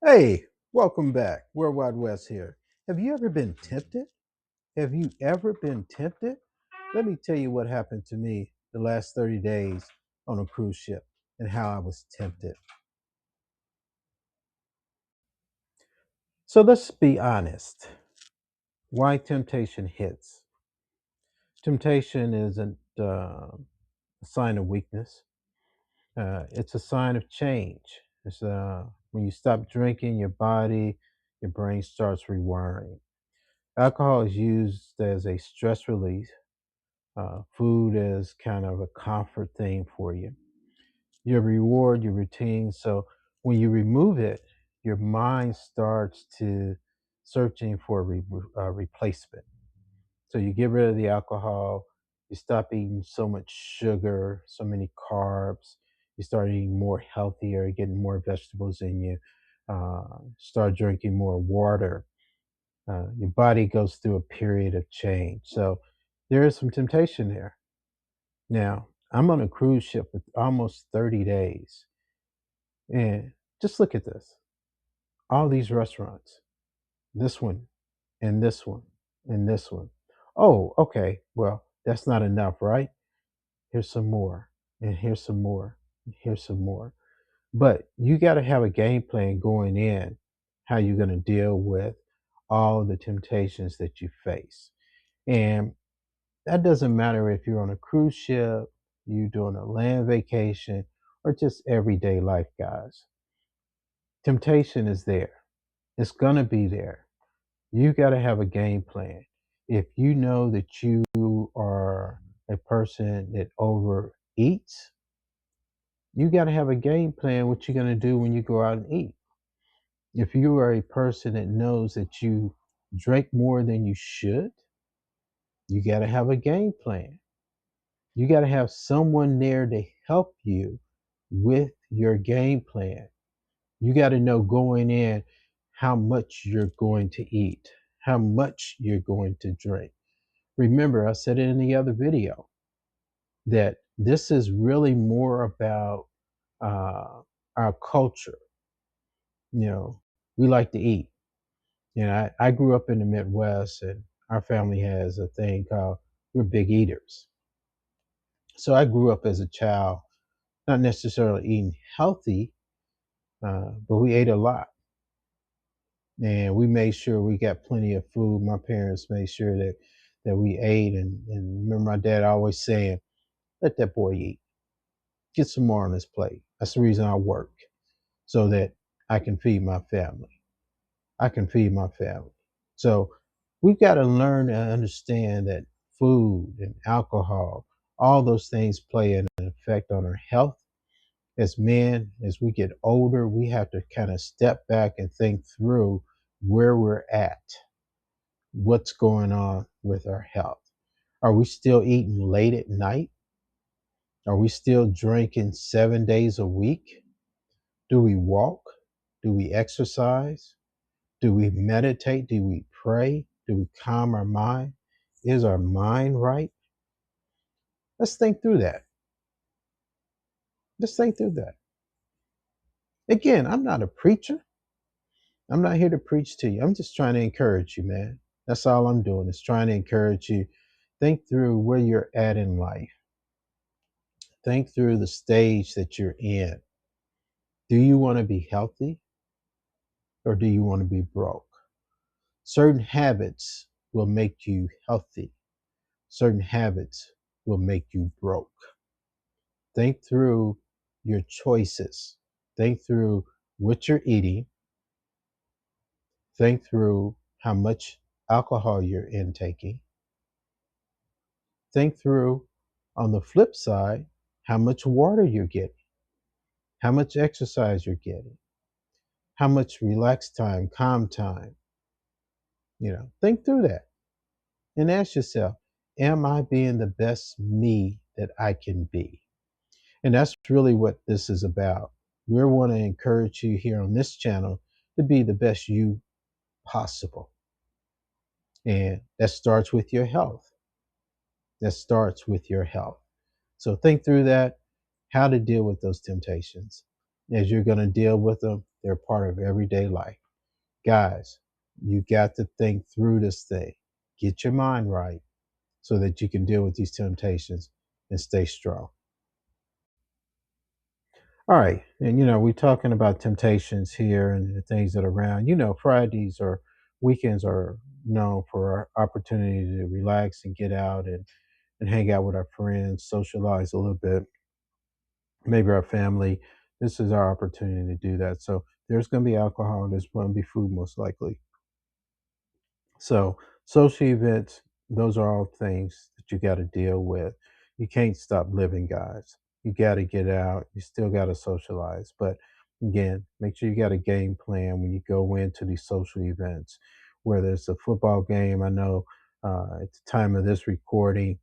Hey, welcome back. Worldwide West here. Have you ever been tempted? Have you ever been tempted? Let me tell you what happened to me the last 30 days on a cruise ship and how I was tempted. So let's be honest. Why temptation hits? Temptation isn't a sign of weakness, it's a sign of change. It's when you stop drinking, your brain starts rewiring. Alcohol is used as a stress release. Food is kind of a comfort thing for you. Your reward, your routine. So when you remove it, your mind starts to searching for a replacement. So you get rid of the alcohol. You stop eating so much sugar, so many carbs. You start eating more healthier, getting more vegetables in you. Start drinking more water. Your body goes through a period of change. So there is some temptation there. Now, I'm on a cruise ship for almost 30 days. And just look at this, all these restaurants, this one, and this one, and this one. Oh, okay. Well, that's not enough, right? Here's some more, and here's some more, and here's some more. But you got to have a game plan going in how you're going to deal with all the temptations that you face. And that doesn't matter if you're on a cruise ship, you're doing a land vacation, or just everyday life, guys. Temptation is there. It's going to be there. You got to have a game plan. If you know that you are a person that overeats, you got to have a game plan what you're going to do when you go out and eat. If you are a person that knows that you drink more than you should, you got to have a game plan. You got to have someone there to help you with your game plan. You got to know going in how much you're going to eat, how much you're going to drink. Remember, I said it in the other video that this is really more about uh, our culture. You know, we like to eat. I grew up in the Midwest, and our family has a thing called we're big eaters. So I grew up as a child, not necessarily eating healthy, but we ate a lot. And we made sure we got plenty of food. My parents made sure that we ate. And remember my dad always saying, let that boy eat. Get some more on his plate. That's the reason I work, so that I can feed my family. I can feed my family. So we've got to learn and understand that food and alcohol, all those things play an effect on our health. As men, as we get older, we have to kind of step back and think through where we're at, what's going on with our health. Are we still eating late at night? Are we still drinking 7 days a week? Do we walk? Do we exercise? Do we meditate? Do we pray? Do we calm our mind? Is our mind right? Let's think through that. Let's think through that. Again, I'm not a preacher. I'm not here to preach to you. I'm just trying to encourage you, man. That's all I'm doing is trying to encourage you. Think through where you're at in life. Think through the stage that you're in. Do you want to be healthy or do you want to be broke? Certain habits will make you healthy. Certain habits will make you broke. Think through your choices. Think through what you're eating. Think through how much alcohol you're intaking. Think through, on the flip side, how much water you're getting, how much exercise you're getting, how much relaxed time, calm time. Think through that and ask yourself, am I being the best me that I can be? And that's really what this is about. We want to encourage you here on this channel to be the best you possible. And that starts with your health. That starts with your health. So think through that, how to deal with those temptations. As you're going to deal with them, They're part of everyday life. Guys, you got to think through this thing. Get your mind right so that you can deal with these temptations and stay strong. All right. And, we're talking about temptations here and the things that are around. Fridays or weekends are known for our opportunity to relax and get out and hang out with our friends, socialize a little bit, maybe our family. This is our opportunity to do that. So there's going to be alcohol, there's going to be food most likely. So, social events, those are all things that you got to deal with. You can't stop living, guys. You got to get out. You still got to socialize. But again, make sure you got a game plan when you go into these social events. Whether it's a football game, I know at the time of this recording,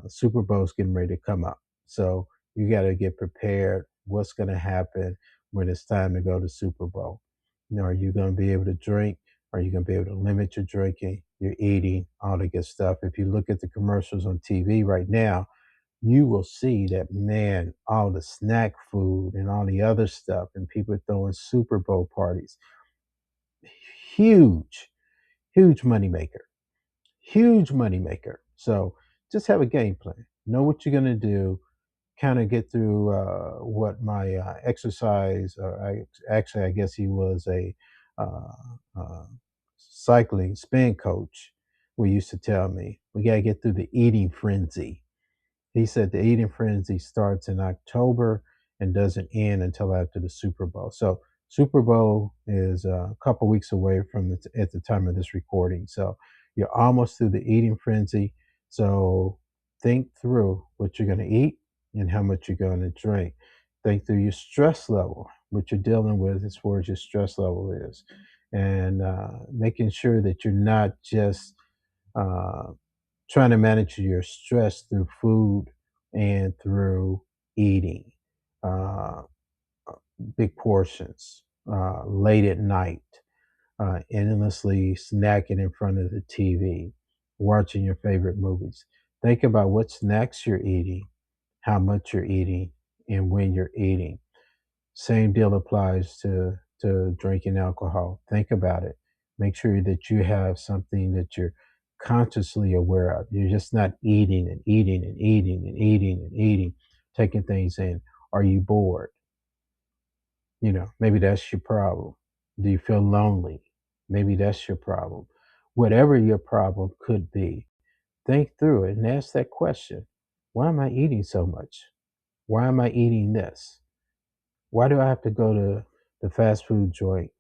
Super Bowl's getting ready to come up. So, you got to get prepared. What's going to happen when it's time to go to Super Bowl? Are you going to be able to drink? Are you going to be able to limit your drinking, your eating, all the good stuff? If you look at the commercials on TV right now, you will see that, man, all the snack food and all the other stuff, and people throwing Super Bowl parties. Huge, huge moneymaker. Huge moneymaker. So just have a game plan. Know what you're going to do. Kind of get through what my exercise, I guess he was a uh, uh, cycling spin coach, we used to tell me, we got to get through the eating frenzy. He said the eating frenzy starts in October and doesn't end until after the Super Bowl. So Super Bowl is a couple weeks away from at the time of this recording. So you're almost through the eating frenzy. So think through what you're going to eat and how much you're going to drink. Think through your stress level, what you're dealing with as far as your stress level is, and making sure that you're not just uh, trying to manage your stress through food and through eating uh, big portions late at night, endlessly snacking in front of the TV, watching your favorite movies. Think about what snacks you're eating, how much you're eating, and when you're eating. Same deal applies to drinking alcohol. Think about it. Make sure that you have something that you're consciously aware of. You're just not eating and eating and eating and eating and eating, taking things in. Are you bored? Maybe that's your problem. Do you feel lonely? Maybe that's your problem. Whatever your problem could be, think through it and ask that question. Why am I eating so much? Why am I eating this? Why do I have to go to the fast food joint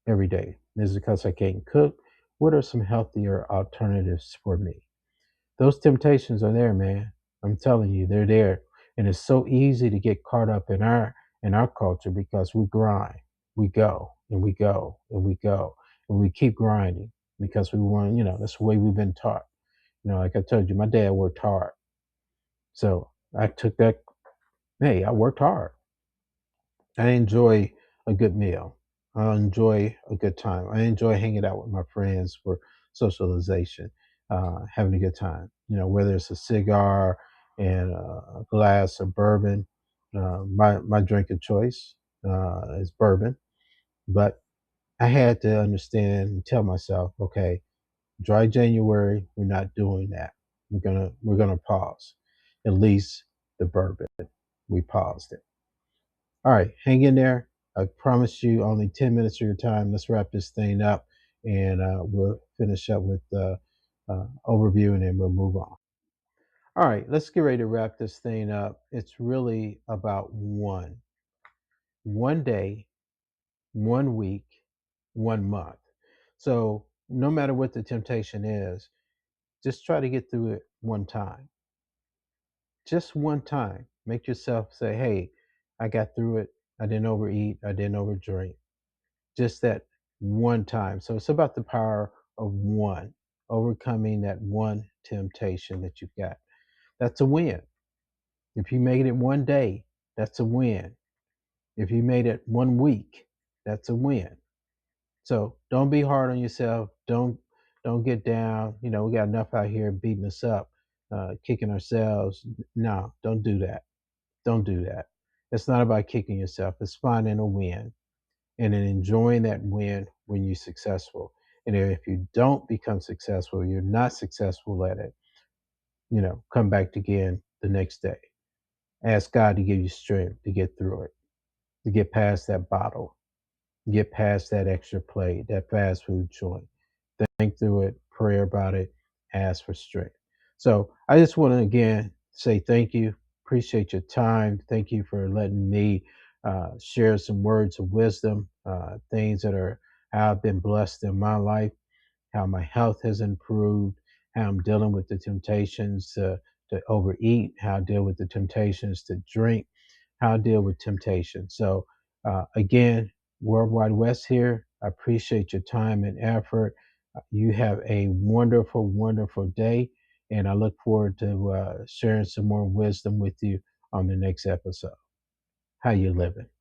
every day? Is it because I can't cook? What are some healthier alternatives for me? Those temptations are there, man. I'm telling you, they're there. And it's so easy to get caught up in our culture because we grind. We go and we go and we go. And we keep grinding because we want, that's the way we've been taught. Like I told you, my dad worked hard. So I took that, hey, I worked hard. I enjoy a good meal. I enjoy a good time. I enjoy hanging out with my friends for socialization, having a good time. Whether it's a cigar and a glass of bourbon. My drink of choice is bourbon, but I had to understand and tell myself, okay, dry January, we're not doing that. We're gonna pause. At least the bourbon, we paused it. All right, hang in there. I promise you only 10 minutes of your time. Let's wrap this thing up and we'll finish up with the overview and then we'll move on. All right, let's get ready to wrap this thing up. It's really about one day, 1 week, 1 month. So no matter what the temptation is, just try to get through it one time. Just one time. Make yourself say, hey, I got through it. I didn't overeat. I didn't overdrink. Just that one time. So it's about the power of one, overcoming that one temptation that you've got. That's a win. If you made it one day, that's a win. If you made it 1 week, that's a win. So don't be hard on yourself. Don't get down. We got enough out here beating us up, kicking ourselves. No, don't do that. Don't do that. It's not about kicking yourself. It's finding a win. and then enjoying that win when you're successful. And if you don't become successful, you're not successful at it, come back again the next day. Ask God to give you strength to get through it, to get past that bottle, get past that extra plate, that fast food joint. Think through it, pray about it, ask for strength. So I just want to again say thank you. Appreciate your time. Thank you for letting me share some words of wisdom, things that are how I've been blessed in my life, how my health has improved, how I'm dealing with the temptations to overeat, how I deal with the temptations to drink, how I deal with temptation. So, again, Worldwide West here. I appreciate your time and effort. You have a wonderful, wonderful day, and I look forward to sharing some more wisdom with you on the next episode. How you living?